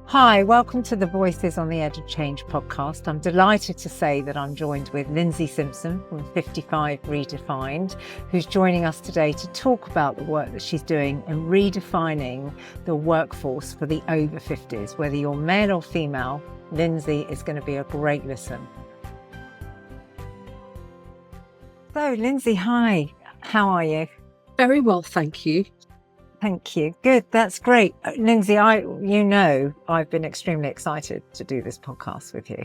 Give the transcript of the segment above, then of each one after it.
Hi, welcome to the Voices on the Edge of Change podcast. I'm delighted to say that I'm joined with Lyndsey Simpson from 55 Redefined, who's joining us today to talk about the work that she's doing in redefining the workforce for the over 50s. Whether you're male or female, Lyndsey is going to be a great listen. So, Lyndsey, hi. How are you? Very well, thank you. Thank you. Good. That's great. Lyndsey, I've been extremely excited to do this podcast with you.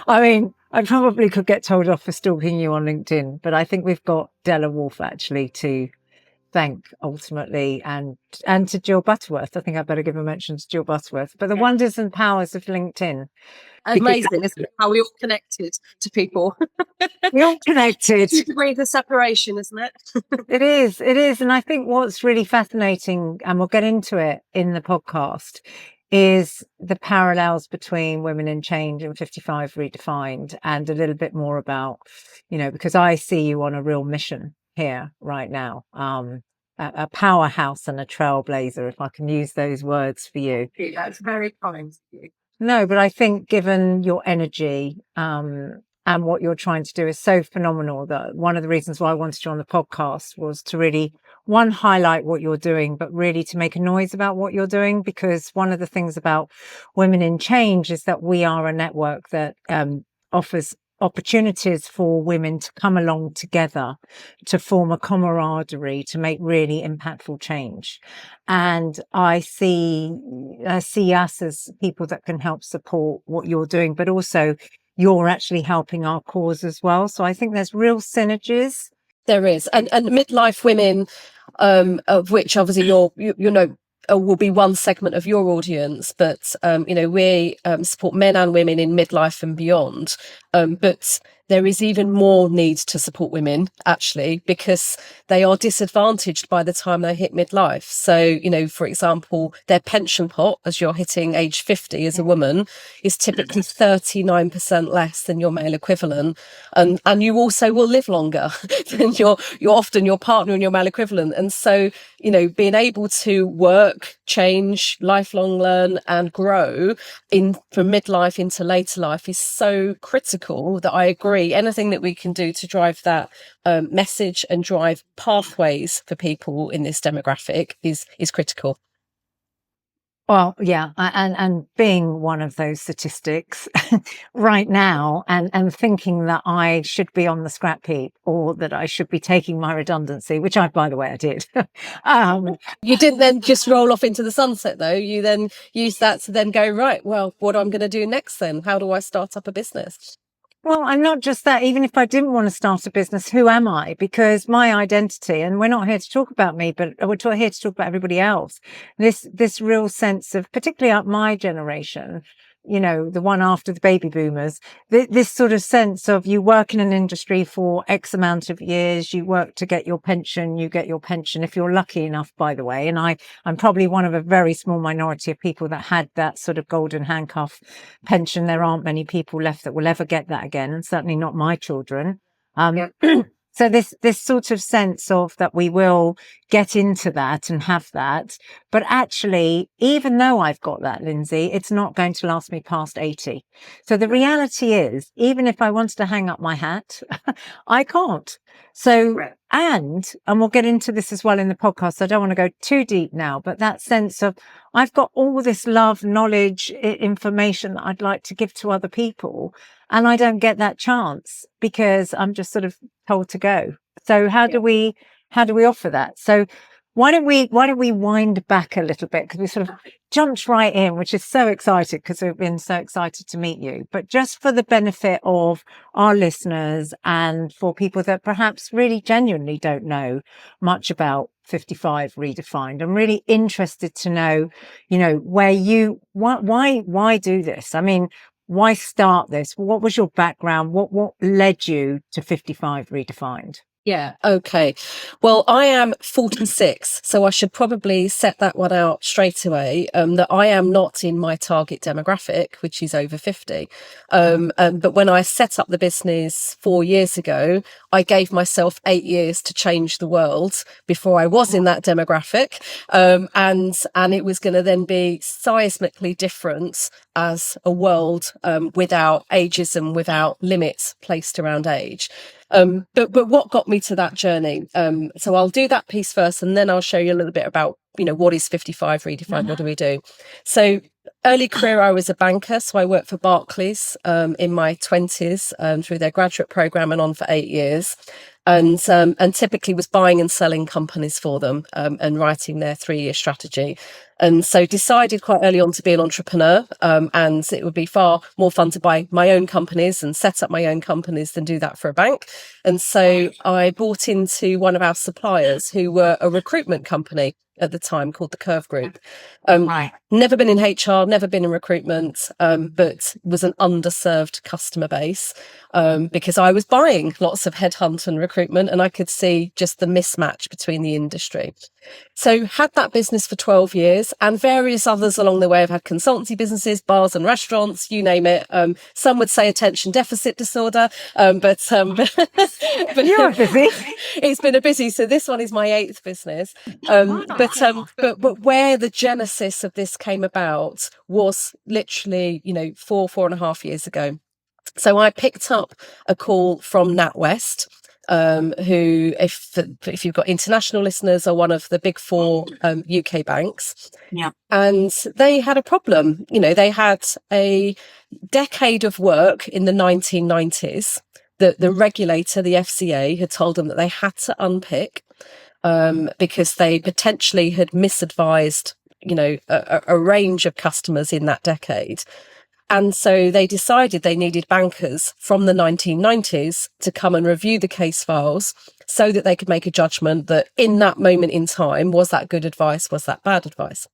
I mean, I probably could get told off for stalking you on LinkedIn, but I think we've got Della Wolf actually to thank ultimately and to Jill Butterworth. I think I better give a mention to Jill Butterworth, but the wonders and powers of LinkedIn. Amazing, isn't it? How we all connected to people. We're all connected. 2 degrees of separation, isn't it? It is. And I think what's really fascinating, and we'll get into it in the podcast, is the parallels between Women in Change and 55 Redefined, and a little bit more about, because I see you on a real mission here right now, a powerhouse and a trailblazer, if I can use those words for you. That's very kind of you. No, but I think given your energy and what you're trying to do is so phenomenal that one of the reasons why I wanted you on the podcast was to really, one, highlight what you're doing, but really to make a noise about what you're doing. Because one of the things about Women in Change is that we are a network that offers opportunities for women to come along together to form a camaraderie to make really impactful change. And I see us as people that can help support what you're doing, but also you're actually helping our cause as well. So I think there's real synergies. There is, and midlife women, of which obviously will be one segment of your audience, but we support men and women in midlife and beyond. But there is even more need to support women, actually, because they are disadvantaged by the time they hit midlife. So, for example, their pension pot, as you're hitting age 50 as a woman, is typically 39% less than your male equivalent. And you also will live longer than your partner and your male equivalent. And so, being able to work, change, lifelong learn and grow from midlife into later life is so critical that I agree. Anything that we can do to drive that message and drive pathways for people in this demographic is critical. Well, yeah, and being one of those statistics right now and thinking that I should be on the scrap heap or that I should be taking my redundancy, which by the way, I did. You didn't then just roll off into the sunset, though. You then used that to then go, right, well, what am I going to do next then? How do I start up a business? Well, I'm not just that. Even if I didn't want to start a business, who am I? Because my identity, and we're not here to talk about me, but we're here to talk about everybody else. This real sense of, particularly up my generation, the one after the baby boomers, this sort of sense of you work in an industry for X amount of years, you work to get your pension, you get your pension if you're lucky enough, by the way. And I'm probably one of a very small minority of people that had that sort of golden handcuff pension. There aren't many people left that will ever get that again, and certainly not my children. So this sort of sense of that we will get into that and have that. But actually, even though I've got that, Lyndsey, it's not going to last me past 80. So the reality is, even if I wanted to hang up my hat, I can't. So, and we'll get into this as well in the podcast. So I don't want to go too deep now, but that sense of I've got all this love, knowledge, information that I'd like to give to other people. And I don't get that chance because I'm just sort of told to go. So how do we offer that? So why don't we wind back a little bit? Because we sort of jumped right in, which is so exciting because we've been so excited to meet you. But just for the benefit of our listeners and for people that perhaps really genuinely don't know much about 55 Redefined, I'm really interested to know, why do this? I mean, why start this? What was your background? What led you to 55 Redefined? Yeah. Okay. Well, I am 46, so I should probably set that one out straight away, that I am not in my target demographic, which is over 50. But when I set up the business 4 years ago, I gave myself 8 years to change the world before I was in that demographic. And it was going to then be seismically different as a world without ageism, without limits placed around age. But what got me to that journey? So I'll do that piece first, and then I'll show you a little bit about, what is 55 Redefined? What do we do? So early career, I was a banker. So I worked for Barclays in my 20s through their graduate program and on for 8 years. And typically was buying and selling companies for them and writing their 3-year strategy. And so decided quite early on to be an entrepreneur, and it would be far more fun to buy my own companies and set up my own companies than do that for a bank. And so I bought into one of our suppliers, who were a recruitment company at the time called the Curve Group. Never been in HR, never been in recruitment, but was an underserved customer base because I was buying lots of headhunt and recruitment, and I could see just the mismatch between the industry. So had that business for 12 years and various others along the way. I've had consultancy businesses, bars and restaurants, you name it. Some would say attention deficit disorder, but You're busy. It's been a busy. So this one is my 8th business. But where the genesis of this came about was literally, 4.5 years ago. So I picked up a call from NatWest, who, if you've got international listeners, are one of the big 4 UK banks. Yeah. And they had a problem. They had a decade of work in the 1990s that the regulator, the FCA, had told them that they had to unpick because they potentially had misadvised, a range of customers in that decade. And so they decided they needed bankers from the 1990s to come and review the case files so that they could make a judgment that in that moment in time, was that good advice? Was that bad advice?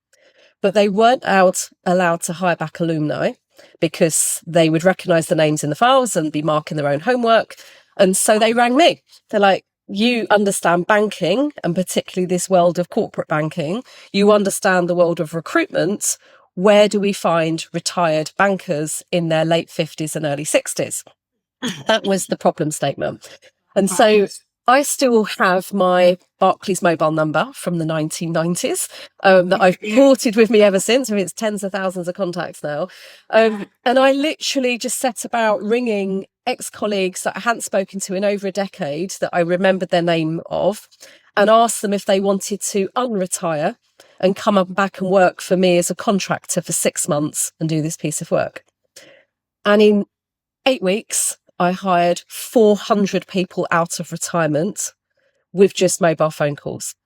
But they weren't allowed to hire back alumni because they would recognise the names in the files and be marking their own homework. And so they rang me. They're like, you understand banking, and particularly this world of corporate banking. You understand the world of recruitment. Where do we find retired bankers in their late 50s and early 60s? That was the problem statement. And so I still have my Barclays mobile number from the 1990s that I've ported with me ever since. I mean, it's tens of thousands of contacts now. And I literally just set about ringing ex-colleagues that I hadn't spoken to in over a decade that I remembered their name of, and asked them if they wanted to unretire and come up back and work for me as a contractor for 6 months and do this piece of work. And in 8 weeks, I hired 400 people out of retirement with just mobile phone calls.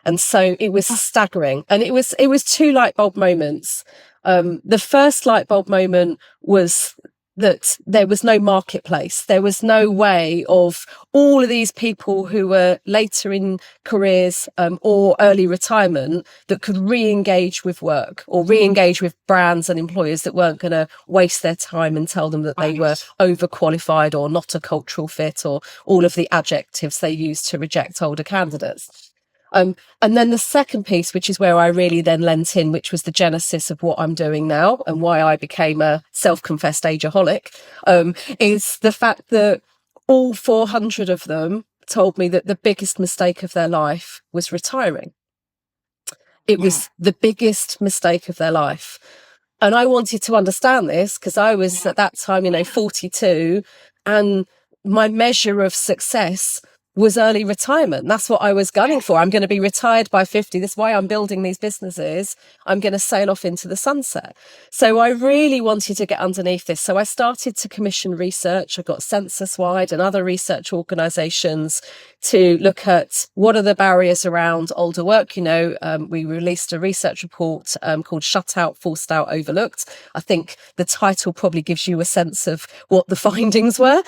And so it was staggering. And it was 2 light bulb moments. The first light bulb moment was that there was no marketplace. There was no way of all of these people who were later in careers or early retirement that could re-engage with work or re-engage with brands and employers that weren't going to waste their time and tell them that they were overqualified or not a cultural fit or all of the adjectives they used to reject older candidates. And then the second piece, which is where I really then lent in, which was the genesis of what I'm doing now and why I became a self-confessed ageaholic, is the fact that all 400 of them told me that the biggest mistake of their life was retiring. It was the biggest mistake of their life. And I wanted to understand this because I was at that time, 42, and my measure of success was early retirement. That's what I was gunning for. I'm going to be retired by 50. That's why I'm building these businesses. I'm going to sail off into the sunset. So I really wanted to get underneath this. So I started to commission research. I got Census Wide and other research organizations to look at what are the barriers around older work. We released a research report called Shut Out, Forced Out, Overlooked. I think the title probably gives you a sense of what the findings were.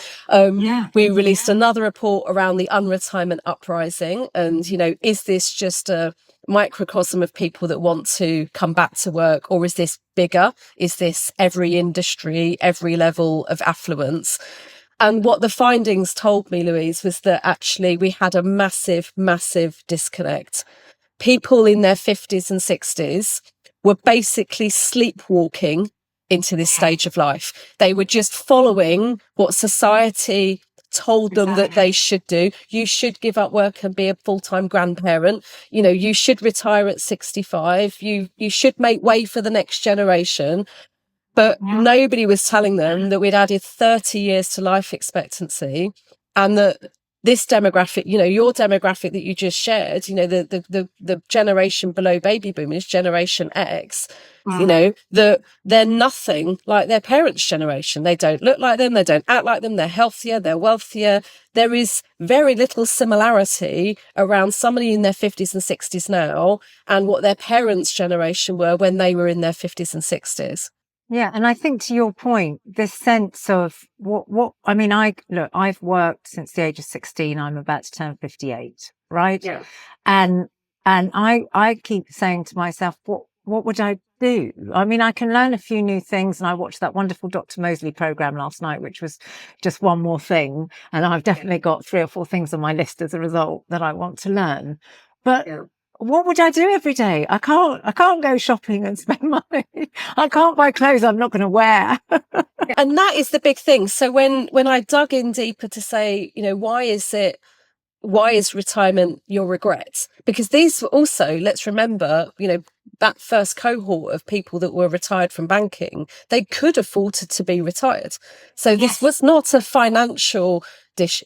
We released another report around the unretirement uprising. And, is this just a microcosm of people that want to come back to work, or is this bigger? Is this every industry, every level of affluence? And what the findings told me, Louise, was that actually we had a massive, massive disconnect. People in their 50s and 60s were basically sleepwalking into this stage of life. They were just following what society told them that they should do. You should give up work and be a full-time grandparent. You know, you should retire at 65. You should make way for the next generation. But nobody was telling them that we'd added 30 years to life expectancy, and that this demographic, you know, your demographic that you just shared, you know, the generation below baby boomers, Generation X, you know, that they're nothing like their parents' generation. They don't look like them. They don't act like them. They're healthier. They're wealthier. There is very little similarity around somebody in their 50s and 60s now and what their parents' generation were when they were in their 50s and 60s. Yeah. And I think to your point, this sense of I mean, I've worked since the age of 16. I'm about to turn 58. Right. Yeah. And I keep saying to myself, what would I do? I mean, I can learn a few new things. And I watched that wonderful Dr. Mosley program last night, which was just one more thing. And I've definitely got 3 or 4 things on my list as a result that I want to learn. But what would I do every day? I can't go shopping and spend money. I can't buy clothes I'm not going to wear. And that is the big thing. So when I dug in deeper to say, you know, why is retirement your regret? Because these were also, let's remember, you know, that first cohort of people that were retired from banking, they could afford to be retired. So this was not a financial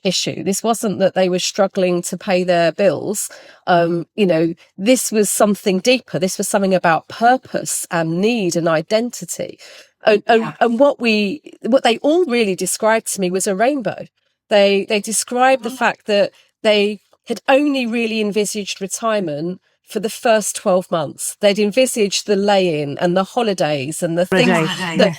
issue. This wasn't that they were struggling to pay their bills. You know, this was something deeper. This was something about purpose and need and identity. And what they all really described to me was a rainbow. They described the fact that they had only really envisaged retirement for the first 12 months. They'd envisaged the lay-in and the holidays and the things,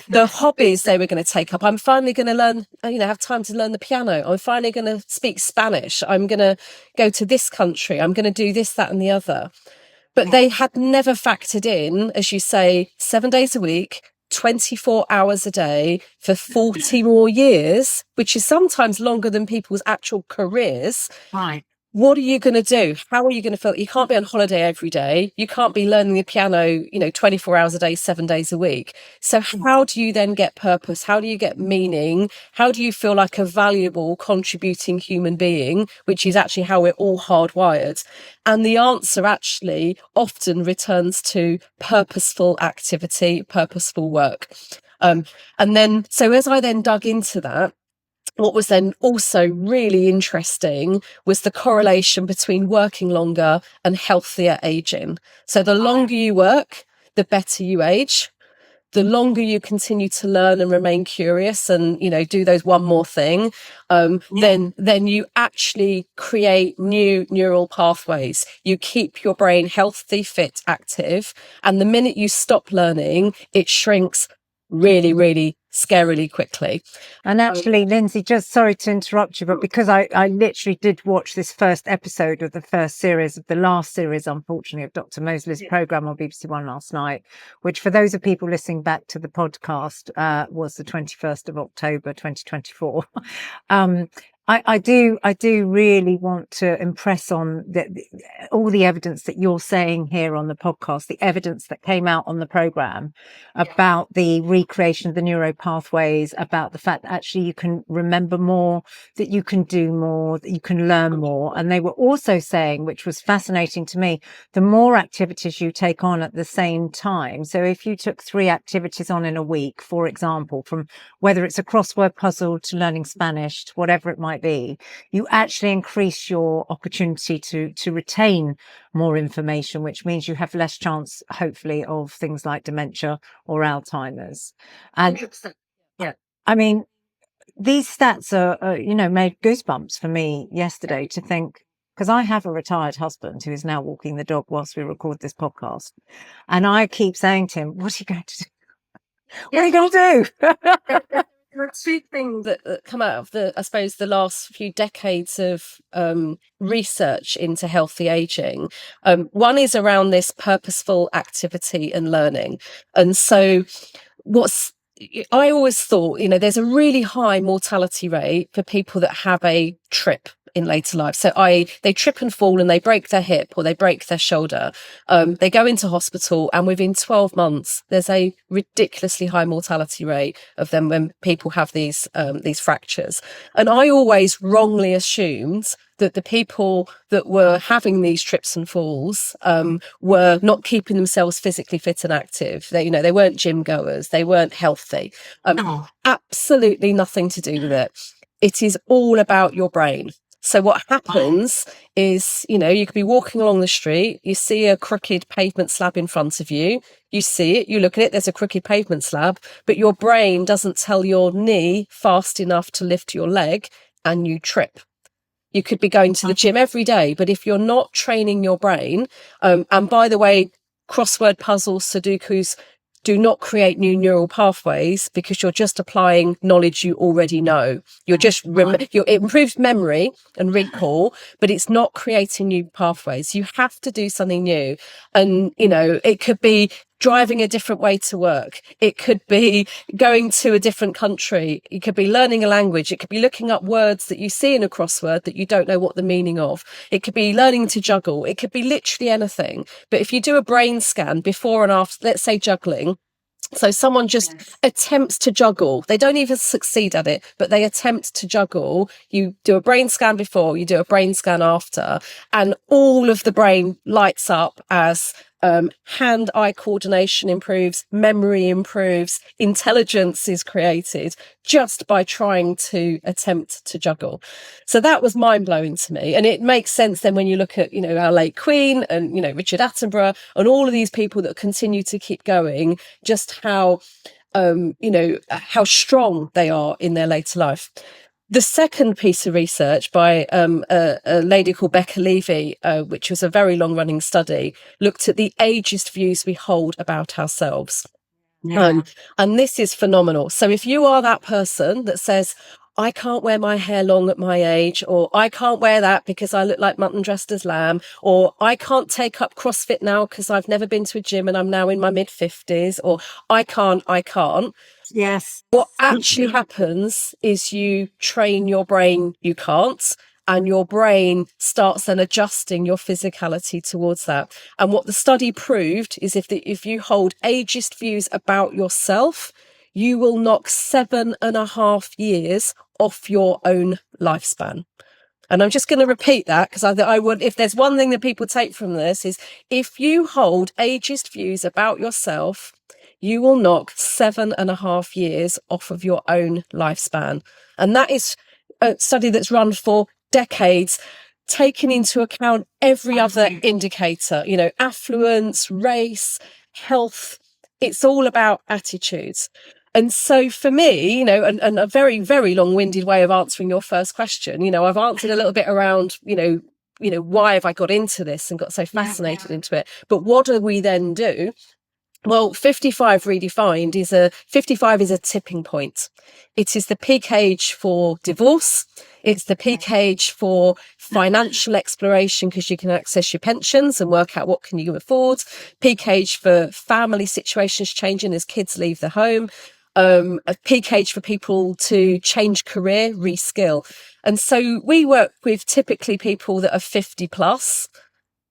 the hobbies they were going to take up. I'm finally going to learn, you know, have time to learn the piano. I'm finally going to speak Spanish. I'm going to go to this country. I'm going to do this, that, and the other. But they had never factored in, as you say, 7 days a week, 24 hours a day for 40 more years, which is sometimes longer than people's actual careers. Right. What are you going to do? How are you going to feel? You can't be on holiday every day. You can't be learning the piano, you know, 24 hours a day, 7 days a week. So how do you then get purpose? How do you get meaning? How do you feel like a valuable, contributing human being, which is actually how we're all hardwired? And the answer actually often returns to purposeful activity, purposeful work. And then, so as I then dug into that, what was then also really interesting was the correlation between working longer and healthier aging. So the longer you work, the better you age. The longer you continue to learn and remain curious and, you know, do those one more thing, then you actually create new neural pathways. You keep your brain healthy, fit, active. And the minute you stop learning, it shrinks really, really scarily quickly. And actually, Lyndsey, just sorry to interrupt you, but because I literally did watch this first episode of the first series of the last series, unfortunately, of Dr. Mosley's program on BBC One last night, which for those of people listening back to the podcast was the 21st of October, 2024. I do really want to impress on all the evidence that you're saying here on the podcast, the evidence that came out on the program about the recreation of the neuro pathways, about the fact that actually you can remember more, that you can do more, that you can learn more. And they were also saying, which was fascinating to me, the more activities you take on at the same time. So if you took 3 activities on in a week, for example, from whether it's a crossword puzzle to learning Spanish, to whatever it might be, you actually increase your opportunity to retain more information, which means you have less chance, hopefully, of things like dementia or Alzheimer's. And 100%. I mean, these stats are, you know, made goosebumps for me yesterday to think, because I have a retired husband who is now walking the dog whilst we record this podcast. And I keep saying to him, what are you going to do? What are you going to do? There are 2 things that come out of I suppose, the last few decades of research into healthy aging. One is around this purposeful activity and learning. And so I always thought, you know, there's a really high mortality rate for people that have a trip in later life. So they trip and fall and they break their hip or they break their shoulder. They go into hospital, and within 12 months, there's a ridiculously high mortality rate of them when people have these fractures. And I always wrongly assumed that the people that were having these trips and falls were not keeping themselves physically fit and active. They weren't gym goers. They weren't healthy. Absolutely nothing to do with it. It is all about your brain. So what happens is, you could be walking along the street, you see a crooked pavement slab in front of you, you see it, you look at it, there's a crooked pavement slab, but your brain doesn't tell your knee fast enough to lift your leg, and you trip. You could be going to the gym every day, but if you're not training your brain, and by the way, crossword puzzles, Sudokus do not create new neural pathways, because you're just applying knowledge you already know. You're just, it improves memory and recall, but it's not creating new pathways. You have to do something new. And, it could be driving a different way to work. It could be going to a different country. It could be learning a language. It could be looking up words that you see in a crossword that you don't know what the meaning of. It could be learning to juggle. It could be literally anything. But if you do a brain scan before and after, let's say juggling, so someone just attempts to juggle. They don't even succeed at it, but they attempt to juggle. You do a brain scan before, you do a brain scan after, and all of the brain lights up as hand-eye coordination improves, memory improves, intelligence is created just by trying to attempt to juggle. So that was mind-blowing to me. And it makes sense then when you look at, our late Queen and, Richard Attenborough and all of these people that continue to keep going, just how, how strong they are in their later life. The second piece of research by a lady called Becca Levy, which was a very long-running study, looked at the ageist views we hold about ourselves. Yeah. And this is phenomenal. So if you are that person that says, I can't wear my hair long at my age, or I can't wear that because I look like mutton dressed as lamb, or I can't take up CrossFit now because I've never been to a gym and I'm now in my mid-50s, or I can't. Yes. What actually happens is you train your brain, you can't, and your brain starts then adjusting your physicality towards that. And what the study proved is if you hold ageist views about yourself, you will knock 7.5 years off your own lifespan. And I'm just going to repeat that, because I would, if there's one thing that people take from this, is if you hold ageist views about yourself, you will knock 7.5 years off of your own lifespan. And that is a study that's run for decades, taking into account every other indicator, affluence, race, health. It's all about attitudes. And so for me, and a very, very long-winded way of answering your first question, I've answered a little bit around, why have I got into this and got so fascinated into it? But what do we then do? Well, 55 redefined 55 is a tipping point. It is the peak age for divorce. It's the peak age for financial exploration, because you can access your pensions and work out what can you afford. Peak age for family situations changing as kids leave the home. A peak age for people to change career, reskill. And so we work with typically people that are 50 plus.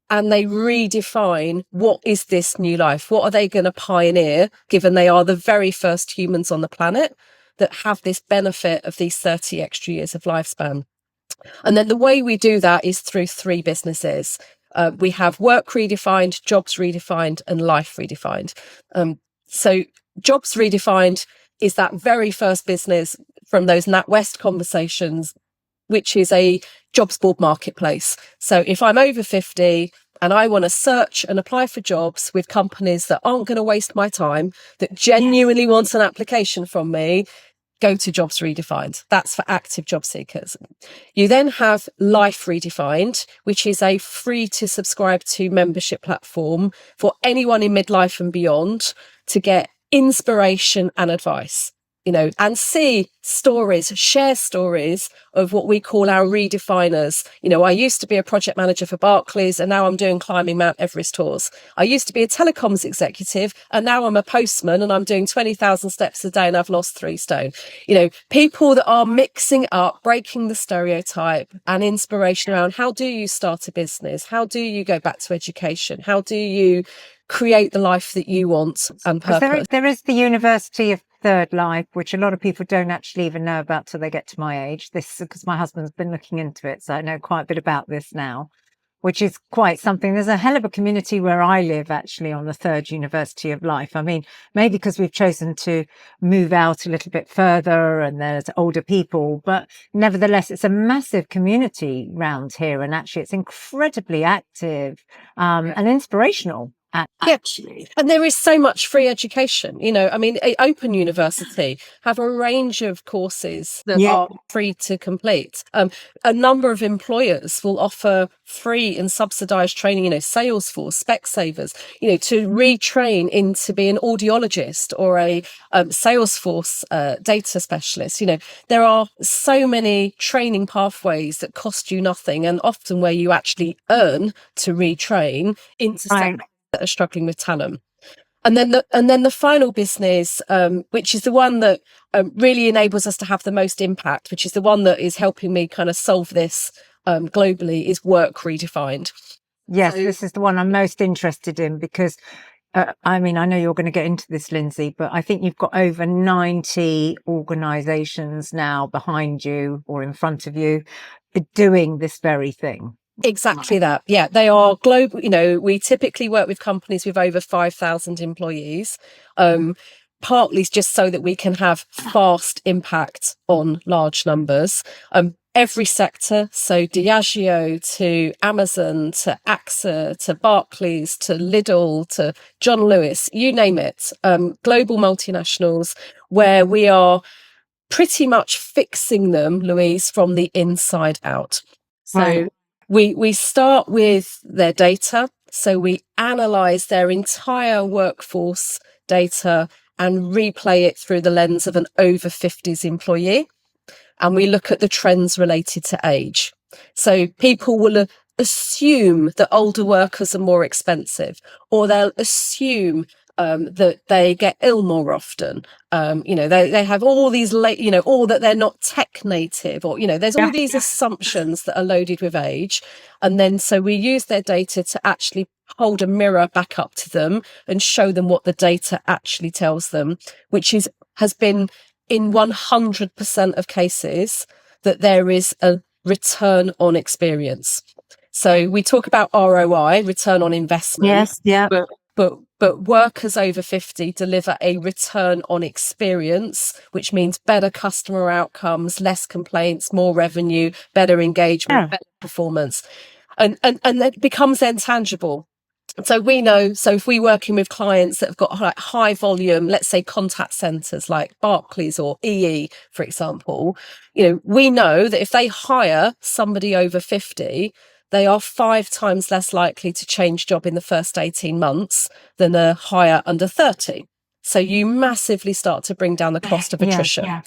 And they redefine what is this new life? What are they going to pioneer, given they are the very first humans on the planet that have this benefit of these 30 extra years of lifespan? And then the way we do that is through 3 businesses. We have work redefined, jobs redefined, and life redefined. So jobs redefined is that very first business from those NatWest conversations, which is a jobs board marketplace. So if I'm over 50 and I want to search and apply for jobs with companies that aren't going to waste my time, that genuinely want an application from me, go to Jobs Redefined. That's for active job seekers. You then have Life Redefined, which is a free to subscribe to membership platform for anyone in midlife and beyond to get inspiration and advice. and see stories, share stories of what we call our redefiners. I used to be a project manager for Barclays, and now I'm doing climbing Mount Everest tours. I used to be a telecoms executive, and now I'm a postman, and I'm doing 20,000 steps a day, and I've lost 3 stone. People that are mixing up, breaking the stereotype, and inspiration around how do you start a business? How do you go back to education? How do you create the life that you want and purpose? There is the University of Third Life, which a lot of people don't actually even know about till they get to my age. This because my husband's been looking into it, so I know quite a bit about this now, which is quite something. There's a hell of a community where I live, actually, on the third University of Life. I mean, maybe because we've chosen to move out a little bit further and there's older people, but nevertheless, it's a massive community round here. And actually, it's incredibly active and inspirational. Actually, and there is so much free education. Open University have a range of courses that are free to complete. A number of employers will offer free and subsidized training, Salesforce, Specsavers, to retrain into being an audiologist or a Salesforce data specialist. There are so many training pathways that cost you nothing, and often where you actually earn to retrain into sectors that are struggling with talent. And then the final business, which is the one that really enables us to have the most impact, which is the one that is helping me kind of solve this globally, is Work Redefined. Yes, this is the one I'm most interested in because I know you're going to get into this, Lyndsey, but I think you've got over 90 organisations now behind you or in front of you doing this very thing. Exactly that. Yeah, they are global. We typically work with companies with over 5,000 employees, partly just so that we can have fast impact on large numbers. Every sector, so Diageo to Amazon to AXA to Barclays to Lidl to John Lewis, you name it, global multinationals where we are pretty much fixing them, Louise, from the inside out. So we start with their data. So we analyze their entire workforce data and replay it through the lens of an over 50s employee. And we look at the trends related to age. So people will assume that older workers are more expensive, or they'll assume that they get ill more often. They have all these or that they're not tech native, or, there's all these assumptions that are loaded with age. And then so we use their data to actually hold a mirror back up to them and show them what the data actually tells them, which has been in 100% of cases that there is a return on experience. So we talk about ROI, return on investment. Yes, yeah. But workers over 50 deliver a return on experience, which means better customer outcomes, less complaints, more revenue, better engagement, better performance. And that becomes then tangible. So we know, so if we're working with clients that have got like high volume, let's say contact centers like Barclays or EE, for example, we know that if they hire somebody over 50, they are 5 times less likely to change job in the first 18 months than a hire under 30. So you massively start to bring down the cost of attrition. Yeah.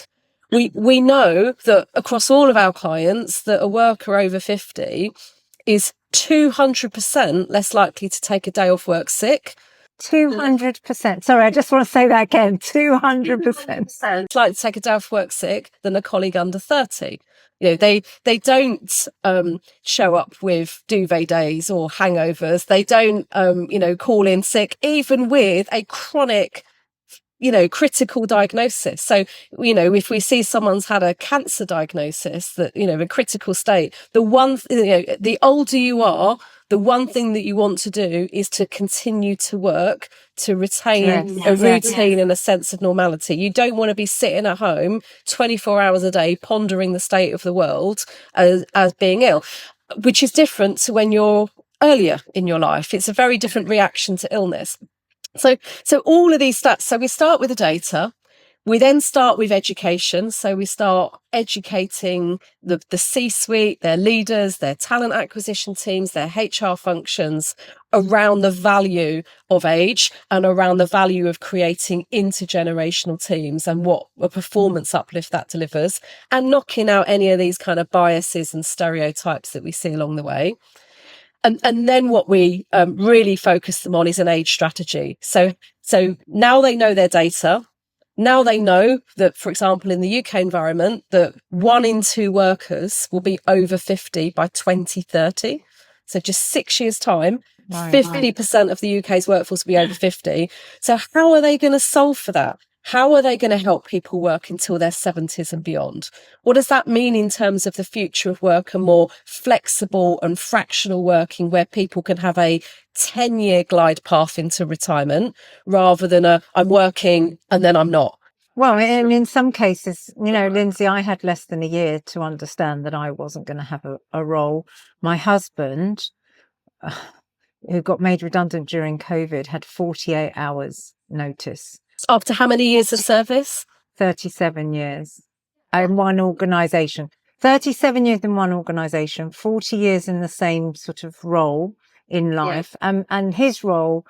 We know that across all of our clients that a worker over 50 is 200% less likely to take a day off work sick. 200%. Sorry, I just want to say that again. 200%. Like to take a day off work sick than a colleague under 30. They don't show up with duvet days or hangovers. They don't call in sick, even with a chronic critical diagnosis. So, if we see someone's had a cancer diagnosis that, a critical state, the older you are, the one thing that you want to do is to continue to work to retain a routine and a sense of normality. You don't want to be sitting at home 24 hours a day pondering the state of the world as being ill, which is different to when you're earlier in your life. It's a very different reaction to illness. So all of these stats, so we start with the data, We then start with education. So we start educating the C-suite, their leaders, their talent acquisition teams, their HR functions around the value of age and around the value of creating intergenerational teams and what a performance uplift that delivers, and knocking out any of these kind of biases and stereotypes that we see along the way. And then what we really focus them on is an age strategy. So now they know their data. Now they know that, for example, in the UK environment, that 1 in 2 workers will be over 50 by 2030. So just 6 years' time, 50% of the UK's workforce will be over 50. So how are they going to solve for that? How are they going to help people work until their 70s and beyond? What does that mean in terms of the future of work and more flexible and fractional working, where people can have a 10-year glide path into retirement rather than I'm working and then I'm not? Well, in some cases, Lyndsey, I had less than a year to understand that I wasn't going to have a role. My husband, who got made redundant during COVID, had 48 hours notice. After how many years of service? 37 years in one organisation. 37 years in one organisation, 40 years in the same sort of role in life. Yeah. And his role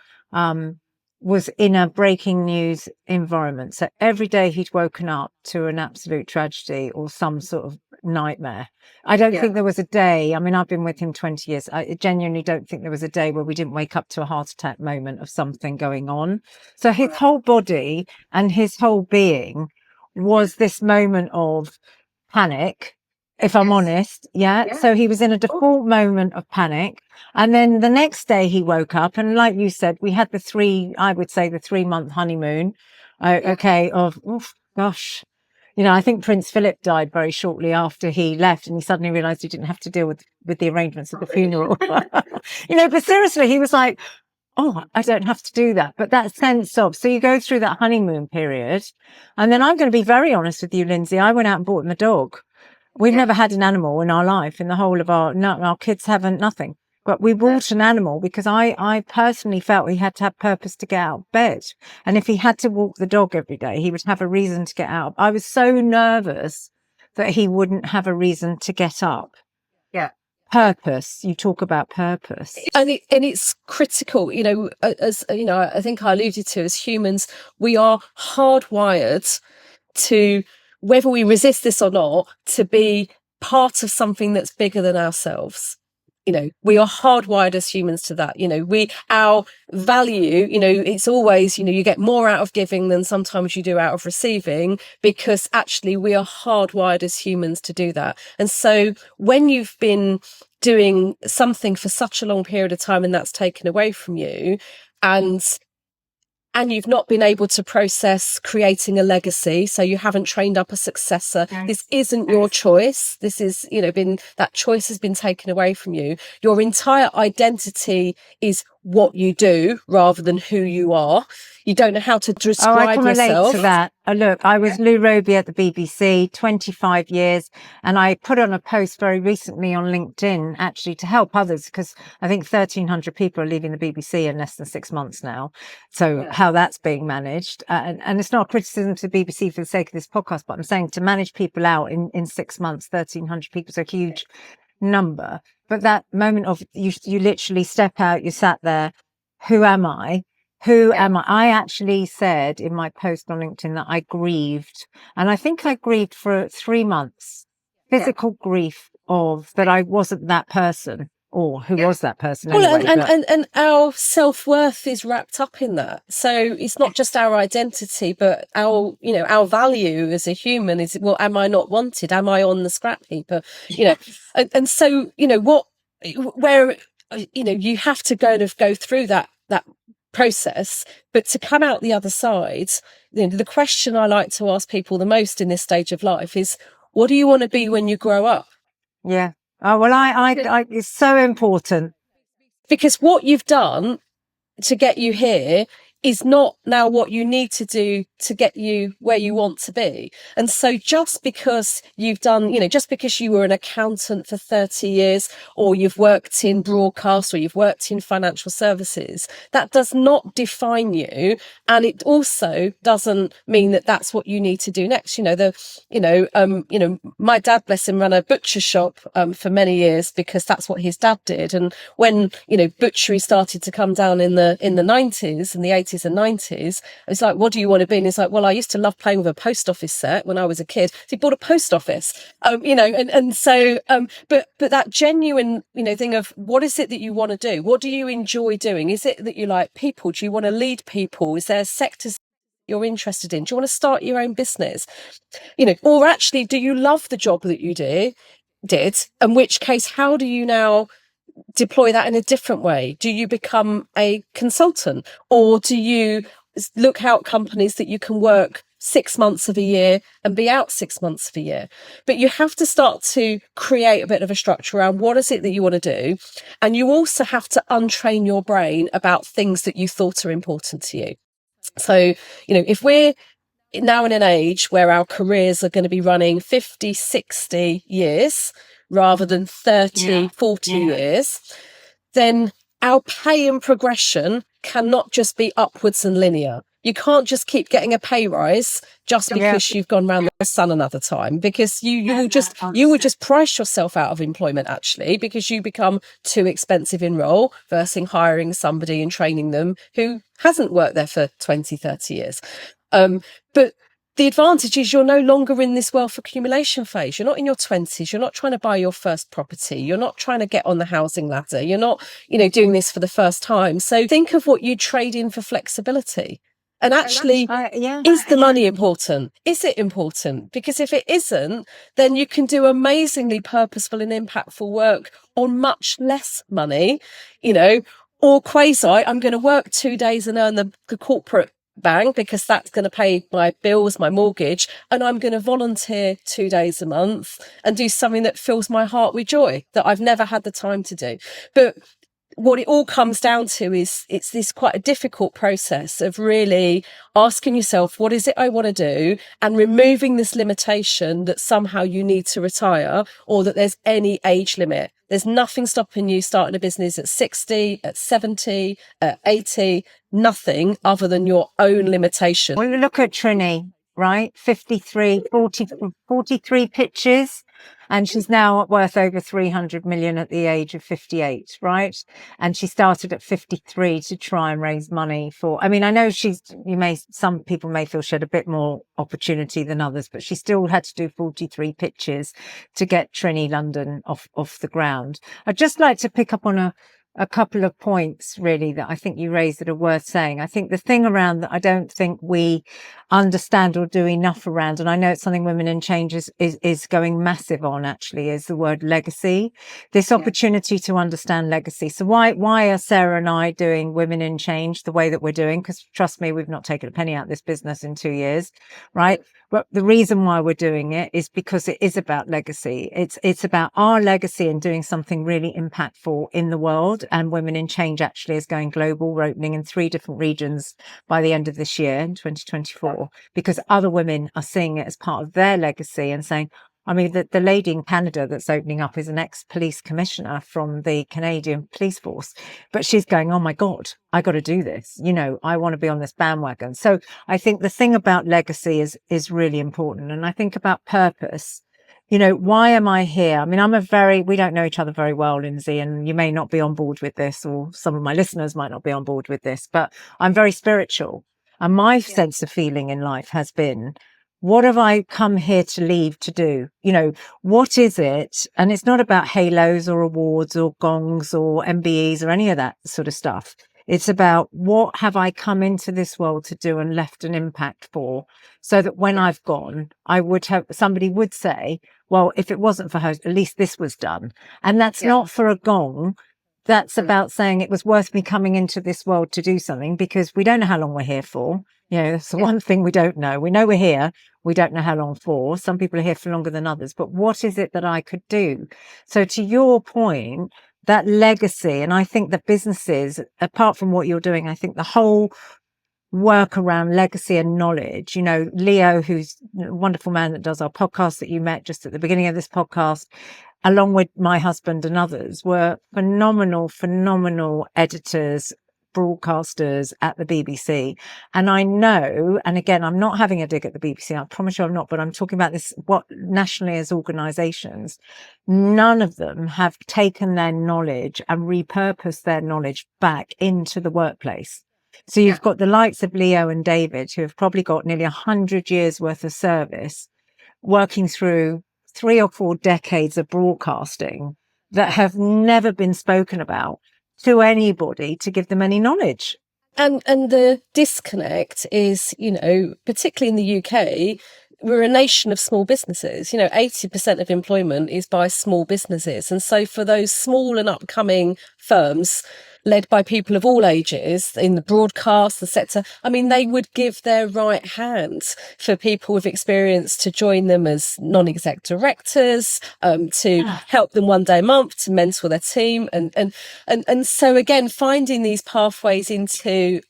was in a breaking news environment. So every day he'd woken up to an absolute tragedy or some sort of nightmare. I don't think there was a day, I mean, I've been with him 20 years. I genuinely don't think there was a day where we didn't wake up to a heart attack moment of something going on. So his whole body and his whole being was this moment of panic, if I'm honest. Yeah. So he was in a default moment of panic. And then the next day he woke up, and like you said, we had the 3-month honeymoon. Okay. Of, gosh. I think Prince Philip died very shortly after he left, and he suddenly realized he didn't have to deal with the arrangements of the funeral. But seriously, he was like, oh, I don't have to do that. But that sense of, so you go through that honeymoon period. And then I'm going to be very honest with you, Lyndsey. I went out and bought him a dog. We've never had an animal in our life, in the whole of our kids haven't, nothing. But we bought an animal because I personally felt he had to have purpose to get out of bed. And if he had to walk the dog every day, he would have a reason to get out. I was so nervous that he wouldn't have a reason to get up. Yeah. Purpose. You talk about purpose. And it's critical, as I think I alluded to, as humans, we are hardwired to, whether we resist this or not, to be part of something that's bigger than ourselves. We are hardwired as humans to that. Our value, it's always, you get more out of giving than sometimes you do out of receiving, because actually we are hardwired as humans to do that. And so when you've been doing something for such a long period of time and that's taken away from you, and you've not been able to process creating a legacy, so you haven't trained up a successor. This isn't your choice. This is, that choice has been taken away from you. Your entire identity is what you do rather than who you are. You don't know how to describe I can yourself. Relate to that. Look, I was Lou Robey at the BBC, 25 years, and I put on a post very recently on LinkedIn, actually, to help others, because I think 1,300 people are leaving the BBC in less than 6 months now. So how that's being managed. And it's not a criticism to the BBC for the sake of this podcast, but I'm saying to manage people out in 6 months, 1,300 people is a huge number. But that moment of you literally step out, you sat there, who am I? Who am I? I actually said in my post on LinkedIn that I grieved. And I think I grieved for 3 months. Physical grief of that I wasn't that person, or who was that person anyway. Well, and our self-worth is wrapped up in that. So it's not just our identity, but our value as a human is, well, am I not wanted? Am I on the scrap heap? And so, where, you have to go through that process, but to come out the other side, the question I like to ask people the most in this stage of life is, what do you want to be when you grow up? Yeah. Oh, well, I it's so important. Because what you've done to get you here is not now what you need to do to get you where you want to be. And so just because you've done, just because you were an accountant for 30 years, or you've worked in broadcast, or you've worked in financial services, that does not define you. And it also doesn't mean that that's what you need to do next. My dad, bless him, ran a butcher shop for many years because that's what his dad did. And when, butchery started to come down in the 90s and the 80s and 90s, it's like, what do you want to be? And he's like, well, I used to love playing with a post office set when I was a kid. So he bought a post office, but that genuine, thing of what is it that you want to do? What do you enjoy doing? Is it that you like people? Do you want to lead people? Is there sectors you're interested in? Do you want to start your own business? Or actually, do you love the job that you did? In which case, how do you now deploy that in a different way? Do you become a consultant, or do you look out companies that you can work 6 months of a year and be out 6 months of a year? But you have to start to create a bit of a structure around what is it that you want to do. And you also have to untrain your brain about things that you thought are important to you. So, if we're now in an age where our careers are going to be running 50, 60 years rather than 30, 40 years, then our pay and progression cannot just be upwards and linear. You can't just keep getting a pay rise just because you've gone round the sun another time, because you will just price yourself out of employment, actually, because you become too expensive in role versus hiring somebody and training them who hasn't worked there for 20, 30 years. But the advantage is you're no longer in this wealth accumulation phase. You're not in your 20s. You're not trying to buy your first property. You're not trying to get on the housing ladder. You're not, doing this for the first time. So think of what you trade in for flexibility. And actually, is the money important? Is it important? Because if it isn't, then you can do amazingly purposeful and impactful work on much less money, or quasi, I'm going to work 2 days and earn the corporate bang because that's going to pay my bills, my mortgage, and I'm going to volunteer 2 days a month and do something that fills my heart with joy that I've never had the time to do. But what it all comes down to is it's this quite a difficult process of really asking yourself, what is it I want to do? And removing this limitation that somehow you need to retire, or that there's any age limit. There's nothing stopping you starting a business at 60, at 70, at 80, nothing other than your own limitation. Well, you look at Trini, right? 43 pitches. And she's now worth over 300 million at the age of 58, right? And she started at 53 to try and raise money for, I know some people may feel she had a bit more opportunity than others, but she still had to do 43 pitches to get Trini London off the ground. I'd just like to pick up on a couple of points really that I think you raised that are worth saying. I think the thing around that I don't think we understand or do enough around, and I know it's something Women in Change is going massive on actually, is the word legacy. This opportunity to understand legacy. So why are Sarah and I doing Women in Change the way that we're doing? Because trust me, we've not taken a penny out of this business in 2 years, right? But the reason why we're doing it is because it is about legacy. It's about our legacy and doing something really impactful in the world. And Women in Change actually is going global. We're opening in 3 different regions by the end of this year in 2024, because other women are seeing it as part of their legacy and saying, the lady in Canada that's opening up is an ex-police commissioner from the Canadian police force, but she's going, oh my God, I got to do this. I want to be on this bandwagon. So I think the thing about legacy is really important. And I think about purpose. Why am I here? we don't know each other very well, Lyndsey, and you may not be on board with this, or some of my listeners might not be on board with this, but I'm very spiritual. And my sense of feeling in life has been, what have I come here to leave to do? What is it? And it's not about halos or awards or gongs or MBEs or any of that sort of stuff. It's about, what have I come into this world to do and left an impact for, so that when I've gone, somebody would say, well, if it wasn't for her, at least this was done. And that's not for a gong. That's about saying it was worth me coming into this world to do something, because we don't know how long we're here for. That's the one thing we don't know. We know we're here. We don't know how long for. Some people are here for longer than others. But what is it that I could do? So to your point, that legacy, and I think that businesses, apart from what you're doing, I think the whole work around legacy and knowledge. You know, Leo, who's a wonderful man that does our podcast that you met just at the beginning of this podcast, along with my husband and others, were phenomenal editors, broadcasters at the BBC. And I know, and again, I'm not having a dig at the BBC, I promise you I'm not, but I'm talking about this, what nationally as organisations, none of them have taken their knowledge and repurposed their knowledge back into the workplace. So you've got the likes of Leo and David, who have probably got nearly 100 years worth of service, working through 3 or 4 decades of broadcasting that have never been spoken about to anybody to give them any knowledge. And the disconnect is, you know, particularly in the UK, we're a nation of small businesses. You know, 80% of employment is by small businesses. And so for those small and upcoming firms led by people of all ages in the broadcast, the sector, I mean, they would give their right hand for people with experience to join them as non-exec directors, to help them one day a month, to mentor their team. And so again, finding these pathways into,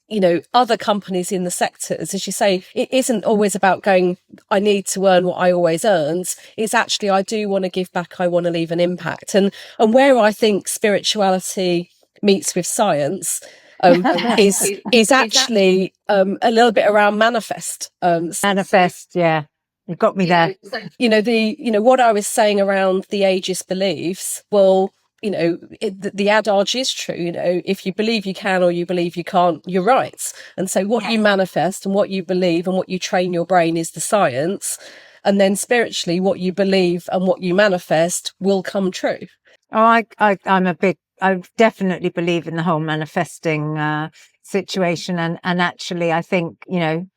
you know, other companies in the sectors, as you say, it isn't always about going, I need to earn what I always earned. It's actually, I do want to give back. I want to leave an impact. And where I think spirituality meets with science, is actually, a little bit around manifest. Manifest. Yeah. You got me there. You know, what I was saying around the ageist beliefs, well, you know, the adage is true. You know, if you believe you can or you believe you can't, you're right. And so what you manifest and what you believe and what you train your brain is the science. And then spiritually, what you believe and what you manifest will come true. Oh, I definitely believe in the whole manifesting situation. And actually, I think, you know,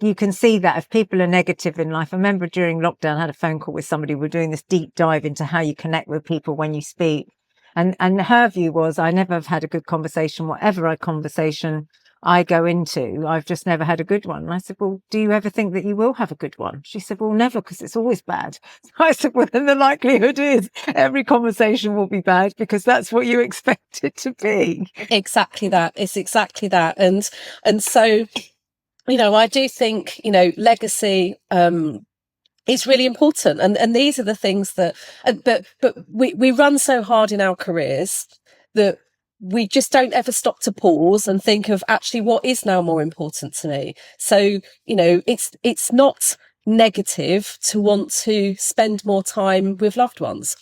you can see that if people are negative in life. I remember during lockdown, I had a phone call with somebody. We're doing this deep dive into how you connect with people when you speak. And her view was, I never have had a good conversation, whatever conversation I go into. I've just never had a good one. And I said, well, do you ever think that you will have a good one? She said, well, never, because it's always bad. So I said, well, then the likelihood is every conversation will be bad because that's what you expect it to be. Exactly that. It's exactly that. And so, you know, I do think, you know, legacy, is really important. And these are the things that, but we run so hard in our careers that we just don't ever stop to pause and think of actually what is now more important to me. So, you know, it's not negative to want to spend more time with loved ones.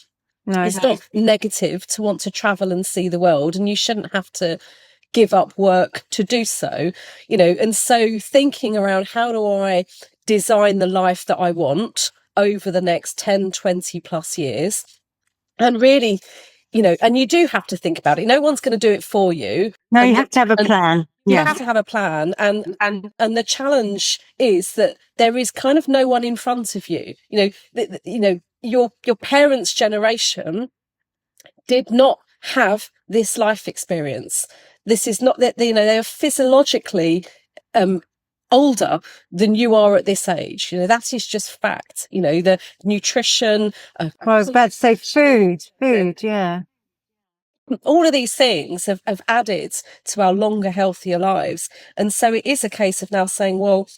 No, it's not negative to want to travel and see the world, and you shouldn't have to give up work to do so, you know. And so thinking around, how do I design the life that I want over the next 10, 20 plus years? And really, you know, and you do have to think about it. No one's going to do it for you. No, you have to have a plan. You have to have a plan. And the challenge is that there is kind of no one in front of you. You know, your parents' generation did not have this life experience. This is not that, you know, they are physiologically older than you are at this age. You know, that is just fact. You know, the nutrition. Well, I was about to say food, yeah. All of these things have added to our longer, healthier lives. And so it is a case of now saying, well,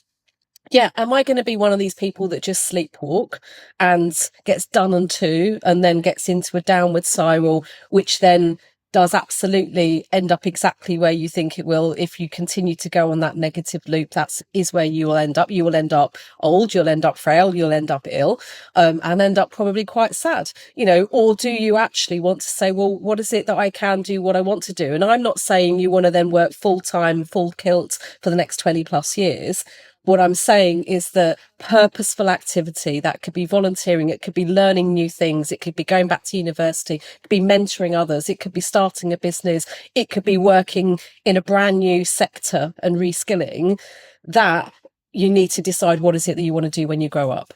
yeah, am I going to be one of these people that just sleepwalk and gets done unto and then gets into a downward spiral, which then does absolutely end up exactly where you think it will? If you continue to go on that negative loop, that is where you will end up. You will end up old, you'll end up frail, you'll end up ill, and end up probably quite sad, you know. Or do you actually want to say, well, what is it that I can do, what I want to do? And I'm not saying you want to then work full-time, full kilt for the next 20 plus years. What I'm saying is that purposeful activity, that could be volunteering, it could be learning new things, it could be going back to university, it could be mentoring others, it could be starting a business, it could be working in a brand new sector and reskilling, that you need to decide what is it that you want to do when you grow up.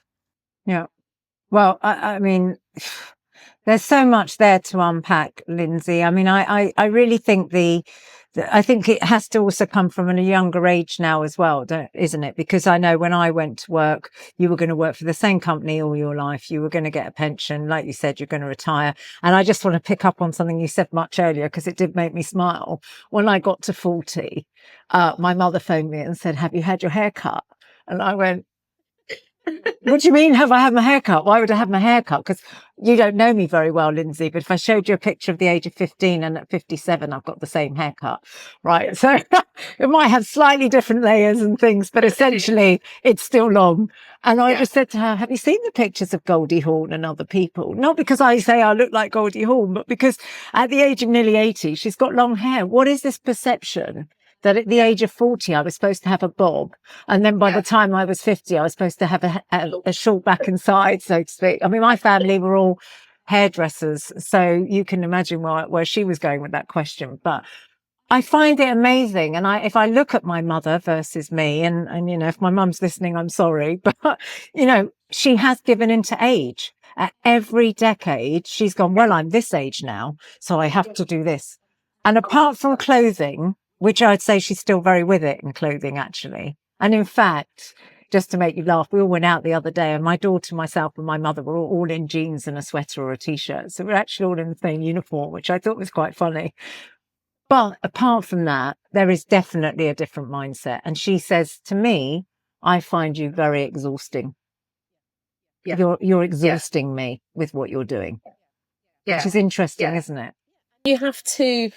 Yeah. Well, I mean, there's so much there to unpack, Lyndsey. I mean, I really think the I think it has to also come from a younger age now as well, isn't it? Because I know when I went to work, you were going to work for the same company all your life. You were going to get a pension. Like you said, you're going to retire. And I just want to pick up on something you said much earlier, because it did make me smile. When I got to 40, my mother phoned me and said, "Have you had your hair cut?" And I went, "What do you mean, have I had my hair cut? Why would I have my hair cut?" Because you don't know me very well, Lyndsey, but if I showed you a picture of the age of 15 and at 57, I've got the same haircut, right? So it might have slightly different layers and things, but essentially it's still long. And I just said to her, "Have you seen the pictures of Goldie Hawn and other people?" Not because I say I look like Goldie Hawn, but because at the age of nearly 80, she's got long hair. What is this perception that at the age of 40, I was supposed to have a bob? And then by the time I was 50, I was supposed to have a short back and side, so to speak. I mean, my family were all hairdressers, so you can imagine where she was going with that question. But I find it amazing. And if I look at my mother versus me, and, you know, if my mum's listening, I'm sorry, but, you know, she has given into age. At every decade, she's gone, "Well, I'm this age now, so I have to do this." And apart from clothing, which I'd say she's still very with it in clothing, actually. And in fact, just to make you laugh, we all went out the other day and my daughter, myself and my mother were all in jeans and a sweater or a t-shirt. So we're actually all in the same uniform, which I thought was quite funny. But apart from that, there is definitely a different mindset. And she says to me, "I find you very exhausting. You're exhausting me with what you're doing," which is interesting, isn't it? You have to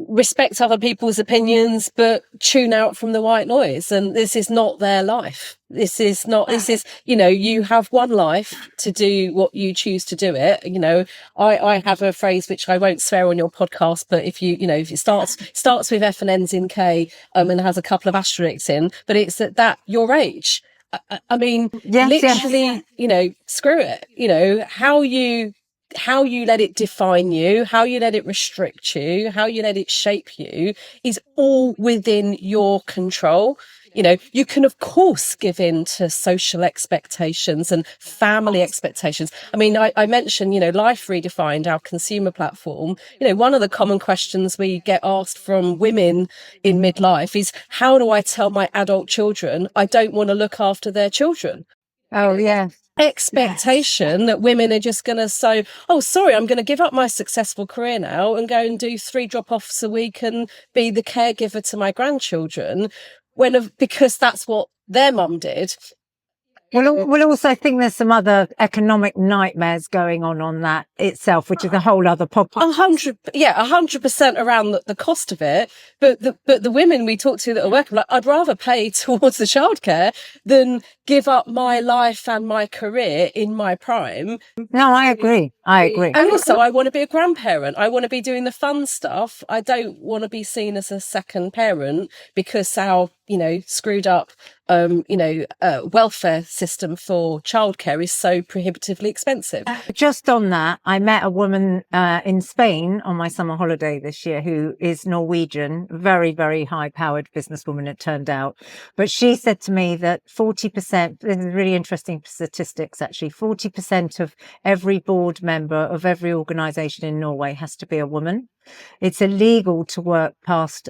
respect other people's opinions, but tune out from the white noise. And this is not their life. This is, you know, you have one life to do what you choose to do it. You know, I have a phrase which I won't swear on your podcast, but if it starts with F and ends in K, and has a couple of asterisks in, but it's at your age. I mean, literally, you know, screw it. You know, how you let it define you, how you let it restrict you, how you let it shape you is all within your control. You know, you can, of course, give in to social expectations and family expectations. I mean, I mentioned, you know, Life Redefined, our consumer platform. You know, one of the common questions we get asked from women in midlife is, how do I tell my adult children I don't want to look after their children? Oh, yeah. Expectation that women are just going to say, "Oh, sorry, I'm going to give up my successful career now and go and do 3 drop-offs a week and be the caregiver to my grandchildren," because that's what their mum did. We'll also think there's some other economic nightmares going on that itself, which is a whole other podcast. 100% around the cost of it. But the women we talk to that are working, like, I'd rather pay towards the childcare than give up my life and my career in my prime. No, I agree. And also, I want to be a grandparent. I want to be doing the fun stuff. I don't want to be seen as a second parent because our, you know, screwed up, welfare system for childcare is so prohibitively expensive. Just on that, I met a woman in Spain on my summer holiday this year who is Norwegian, very, very high-powered businesswoman, it turned out. But she said to me that 40%, this is really interesting statistics actually, 40% of every board member of every organisation in Norway has to be a woman. It's illegal to work past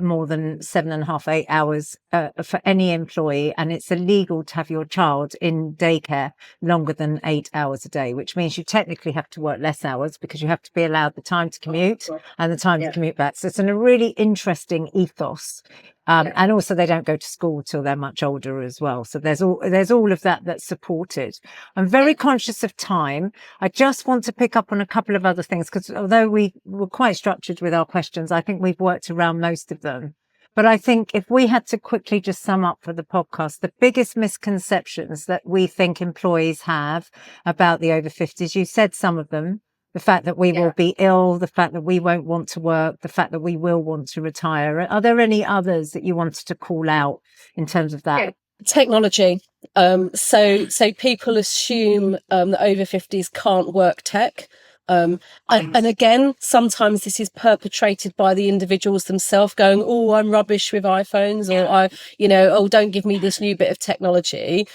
more than 7.5, 8 hours for any employee, and it's illegal to have your child in daycare longer than 8 hours a day, which means you technically have to work less hours because you have to be allowed the time to commute and the time to commute back. So it's a really interesting ethos. And also they don't go to school till they're much older as well. So there's all of that that's supported. I'm very conscious of time. I just want to pick up on a couple of other things because although we were quite structured with our questions, I think we've worked around most of them. But I think if we had to quickly just sum up for the podcast, the biggest misconceptions that we think employees have about the over 50s, you said some of them. The fact that we will be ill, the fact that we won't want to work, the fact that we will want to retire. Are there any others that you wanted to call out in terms of that? Technology. So people assume that over 50s can't work tech. And again, sometimes this is perpetrated by the individuals themselves going, "Oh, I'm rubbish with iPhones," or "Oh, don't give me this new bit of technology."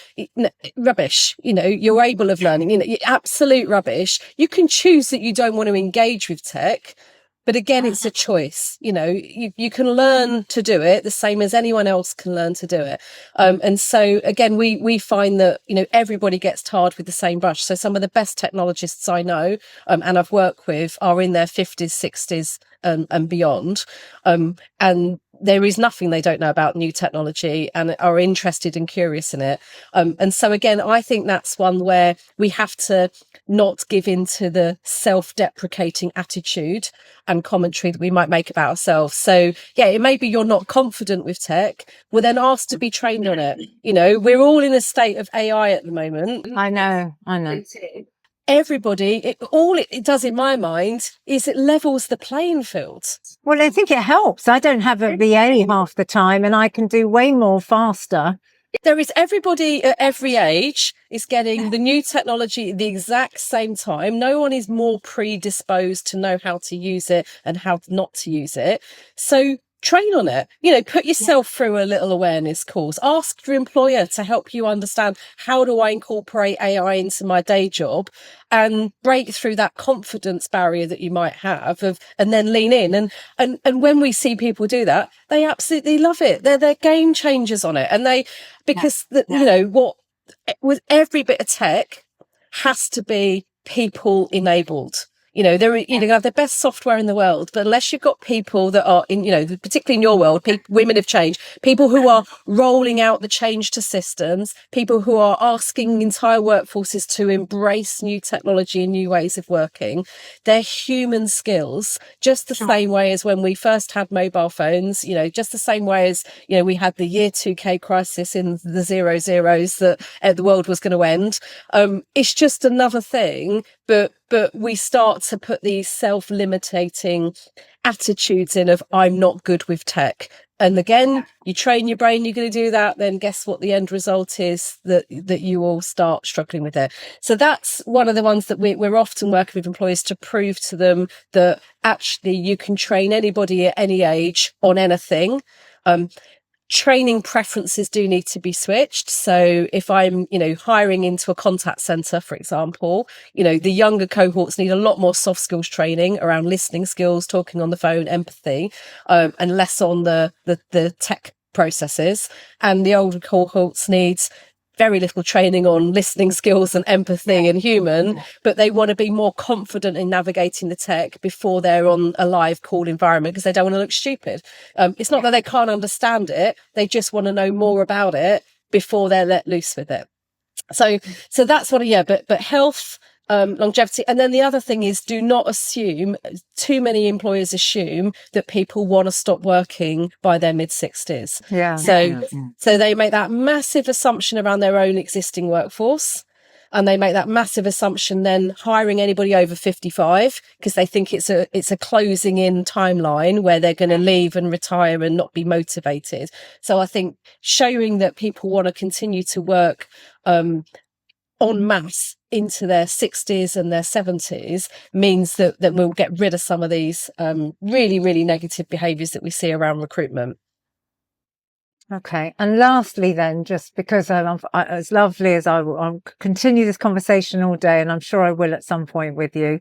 Rubbish. You know, you're able of learning, absolute rubbish. You can choose that you don't want to engage with tech, But again, it's a choice. You can learn to do it the same as anyone else can learn to do it. And so again, we find that, everybody gets tarred with the same brush. So some of the best technologists I know, and I've worked with, are in their 50s, 60s, and beyond. And there is nothing they don't know about new technology and are interested and curious in it. And so again, I think that's one where we have to not give in to the self-deprecating attitude and commentary that we might make about ourselves. So yeah, it may be you're not confident with tech. Well, then ask to be trained on it. We're all in a state of AI at the moment. I know. Everybody, all it does in my mind is it levels the playing field. Well, I think it helps. I don't have a VA half the time and I can do way more faster. There is everybody at every age is getting the new technology at the exact same time. No one is more predisposed to know how to use it and how not to use it. So train on it, put yourself through a little awareness course. Ask your employer to help you understand, how do I incorporate AI into my day job, and break through that confidence barrier that you might have and then lean in. And when we see people do that, they absolutely love it. They're game changers on it. And because what with every bit of tech has to be people enabled. You can have the best software in the world, but unless you've got people that are in, particularly in your world, women of change, people who are rolling out the change to systems, people who are asking entire workforces to embrace new technology and new ways of working, they're human skills, just the same way as when we first had mobile phones, just the same way as, we had the year 2K crisis in the 00s that the world was going to end. It's just another thing, but we start to put these self-limiting attitudes in of, I'm not good with tech. And again, you train your brain, you're going to do that, then guess what the end result is? That you all start struggling with it. So that's one of the ones that we're often working with employers to prove to them that actually you can train anybody at any age on anything. Training preferences do need to be switched. So if I'm, hiring into a contact center, for example, the younger cohorts need a lot more soft skills training around listening skills, talking on the phone, empathy, and less on the tech processes. And the older cohorts needs very little training on listening skills and empathy and human, but they want to be more confident in navigating the tech before they're on a live call environment because they don't want to look stupid. It's not that they can't understand it. They just want to know more about it before they're let loose with it. So that's but health, longevity. And then the other thing is, do not assume, too many employers assume that people want to stop working by their mid-60s. Yeah. So they make that massive assumption around their own existing workforce. And they make that massive assumption then hiring anybody over 55 because they think it's a closing in timeline where they're going to leave and retire and not be motivated. So I think showing that people want to continue to work en masse into their 60s and their 70s means that we'll get rid of some of these really, really negative behaviours that we see around recruitment. Okay. And lastly, then, just because as lovely as I'll continue this conversation all day, and I'm sure I will at some point with you,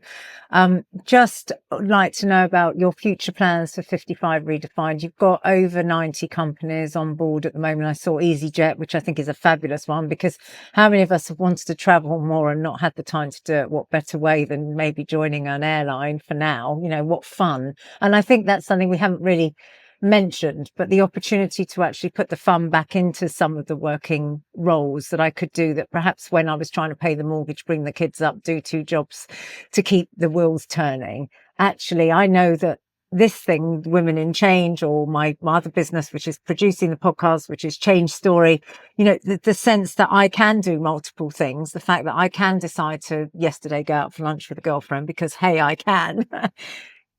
just like to know about your future plans for 55 Redefined. You've got over 90 companies on board at the moment. I saw EasyJet, which I think is a fabulous one, because how many of us have wanted to travel more and not had the time to do it? What better way than maybe joining an airline for now? What fun. And I think that's something we haven't really mentioned, but the opportunity to actually put the fun back into some of the working roles that I could do, that perhaps when I was trying to pay the mortgage, bring the kids up, do 2 jobs to keep the wheels turning. Actually, I know that this thing, Women in Change, or my other business, which is producing the podcast, which is Change Story, the sense that I can do multiple things, the fact that I can decide to yesterday go out for lunch with a girlfriend because, hey, I can,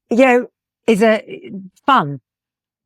is a fun.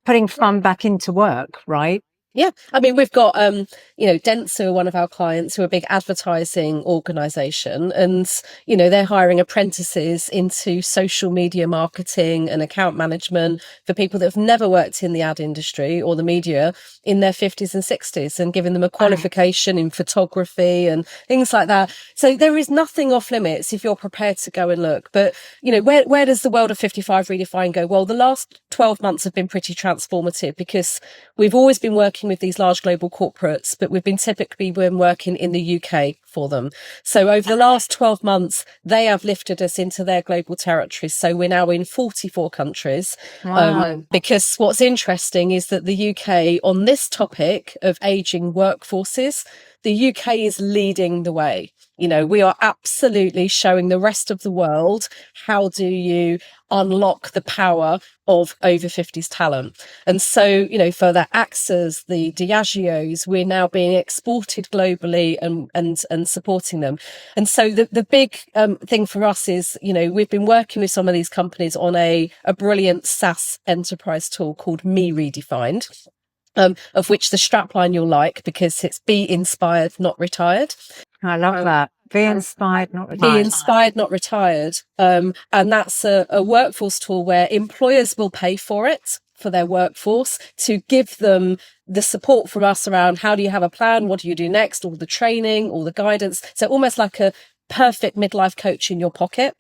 Putting fun back into work, right? Yeah, I mean, we've got, Dentsu are one of our clients who are a big advertising organization, and, they're hiring apprentices into social media marketing and account management for people that have never worked in the ad industry or the media in their 50s and 60s, and giving them a qualification in photography and things like that. So there is nothing off limits if you're prepared to go and look. But, where does the world of 55 Redefine go? Well, the last 12 months have been pretty transformative because we've always been working with these large global corporates, but we've been typically been working in the UK for them. So over the last 12 months, they have lifted us into their global territories. So we're now in 44 countries. Wow. Because what's interesting is that the UK on this topic of aging workforces, the UK is leading the way. We are absolutely showing the rest of the world, how do you unlock the power of over 50s talent? And so, for the AXAs, the Diageos, we're now being exported globally and supporting them. And so the big thing for us is, we've been working with some of these companies on a brilliant SaaS enterprise tool called Me Redefined. Of which the strapline you'll like, because it's be inspired, not retired. I love that. Be inspired, not Be retired. inspired, not retired. And that's a workforce tool where employers will pay for it, for their workforce, to give them the support from us around how do you have a plan? What do you do next? All the training, all the guidance. So almost like a perfect midlife coach in your pocket.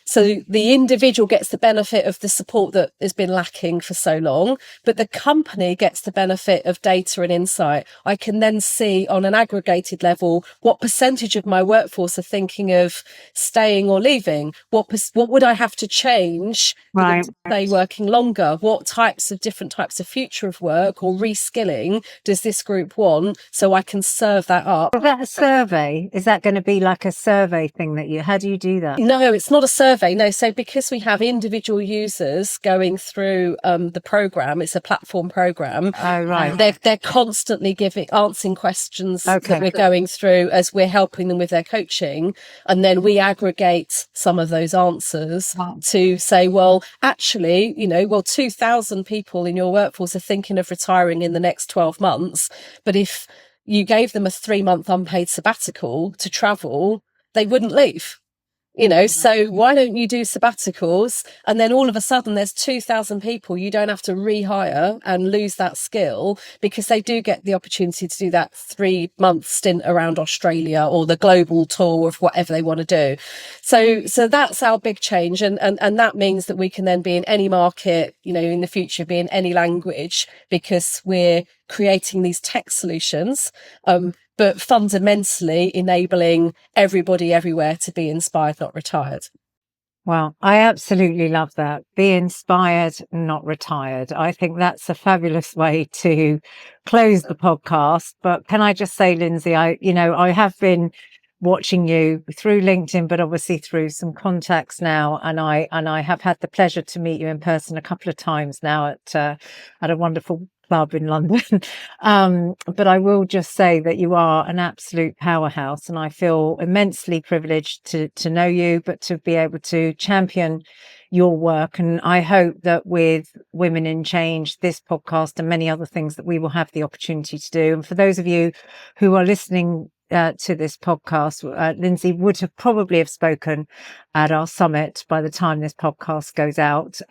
So the individual gets the benefit of the support that has been lacking for so long, but the company gets the benefit of data and insight. I can then see on an aggregated level what percentage of my workforce are thinking of staying or leaving. What would I have to change Right. to stay working longer? What different types of future of work or reskilling does this group want, so I can serve that up? Is that a survey? Is that going to be like a survey thing how do you do that? No, it's not a survey. No. So because we have individual users going through the program, it's a platform program. Oh, right. They're constantly answering questions Okay. that we're going through as we're helping them with their coaching. And then we aggregate some of those answers to say, well, actually, 2,000 people in your workforce are thinking of retiring in the next 12 months. But if you gave them a 3-month unpaid sabbatical to travel, they wouldn't leave. So why don't you do sabbaticals? And then all of a sudden there's 2,000 people you don't have to rehire and lose that skill, because they do get the opportunity to do that 3-month stint around Australia or the global tour of whatever they want to do. So that's our big change. And that means that we can then be in any market, in the future, be in any language, because we're creating these tech solutions, but fundamentally enabling everybody everywhere to be inspired, not retired. Well, I absolutely love that. Be inspired, not retired. I think that's a fabulous way to close the podcast. But can I just say, Lyndsey, I have been watching you through LinkedIn, but obviously through some contacts now. And I have had the pleasure to meet you in person a couple of times now at a wonderful club in London. But I will just say that you are an absolute powerhouse, and I feel immensely privileged to know you, but to be able to champion your work. And I hope that with Women in Change, this podcast and many other things that we will have the opportunity to do. And for those of you who are listening to this podcast, Lyndsey would have probably have spoken at our summit by the time this podcast goes out.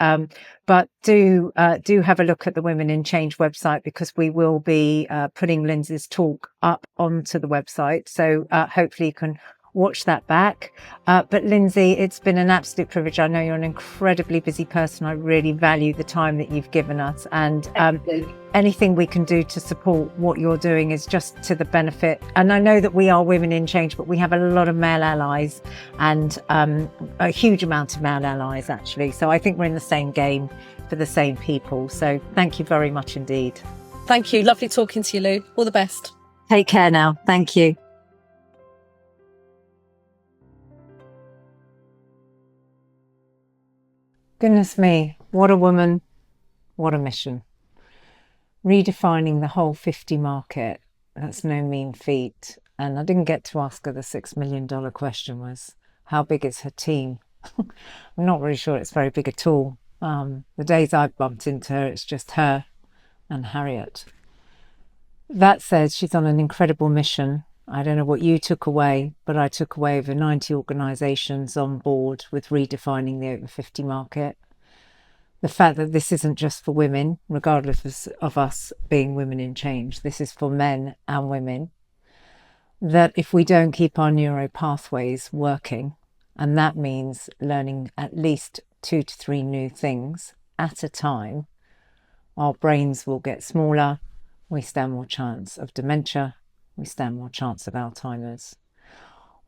But do have a look at the Women in Change website, because we will be putting Lyndsey's talk up onto the website. So hopefully you can watch that back. But Lyndsey, it's been an absolute privilege. I know you're an incredibly busy person. I really value the time that you've given us, and anything we can do to support what you're doing is just to the benefit. And I know that we are Women in Change, but we have a lot of male allies, and a huge amount of male allies, actually. So I think we're in the same game for the same people. So thank you very much indeed. Thank you. Lovely talking to you, Lou. All the best. Take care now. Thank you. Goodness me, what a woman, what a mission. Redefining the whole 50 market, that's no mean feat. And I didn't get to ask her the $6 million question, was how big is her team? I'm not really sure it's very big at all. The days I've bumped into her, it's just her and Harriet. That said, she's on an incredible mission. I don't know what you took away, but I took away over 90 organisations on board with redefining the over 50 market. The fact that this isn't just for women, regardless of us being women in change, this is for men and women. That if we don't keep our neuro pathways working, and that means learning at least 2 to 3 new things at a time, our brains will get smaller, we stand more chance of dementia, we stand more chance of Alzheimer's.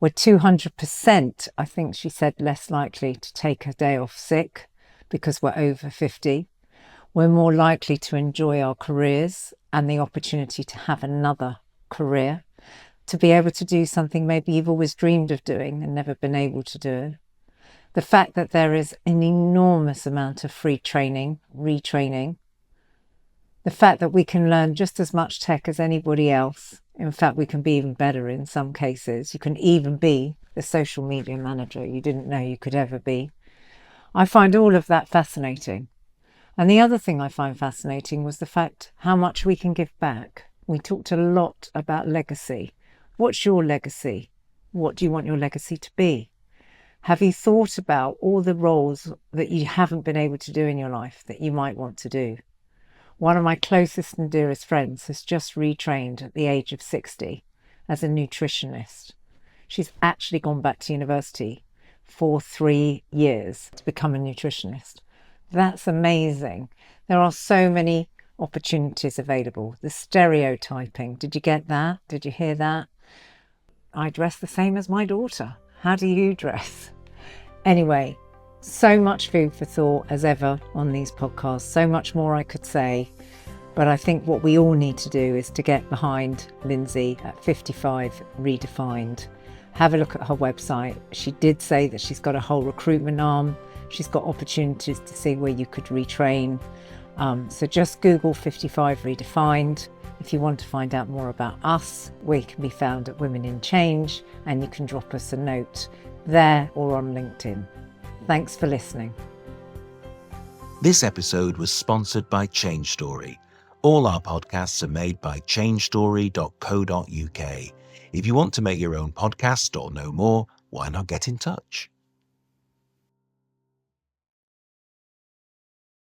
We're 200%, I think she said, less likely to take a day off sick because we're over 50. We're more likely to enjoy our careers and the opportunity to have another career, to be able to do something maybe you've always dreamed of doing and never been able to do. The fact that there is an enormous amount of free training, retraining. The fact that we can learn just as much tech as anybody else. In fact, we can be even better in some cases. You can even be the social media manager you didn't know you could ever be. I find all of that fascinating. And the other thing I find fascinating was the fact how much we can give back. We talked a lot about legacy. What's your legacy? What do you want your legacy to be? Have you thought about all the roles that you haven't been able to do in your life that you might want to do? One of my closest and dearest friends has just retrained at the age of 60 as a nutritionist. She's actually gone back to university for 3 years to become a nutritionist. That's amazing. There are so many opportunities available. The stereotyping, did you get that? Did you hear that? I dress the same as my daughter. How do you dress? Anyway, so much food for thought as ever on these podcasts, so much more I could say, but I think what we all need to do is to get behind Lyndsey at 55 Redefined. Have a look at her website. She did say that she's got a whole recruitment arm. She's got opportunities to see where you could retrain. So just Google 55 Redefined. If you want to find out more about us, we can be found at Women in Change, and you can drop us a note there or on LinkedIn. Thanks for listening. This episode was sponsored by Change Story. All our podcasts are made by changestory.co.uk. If you want to make your own podcast or know more, why not get in touch?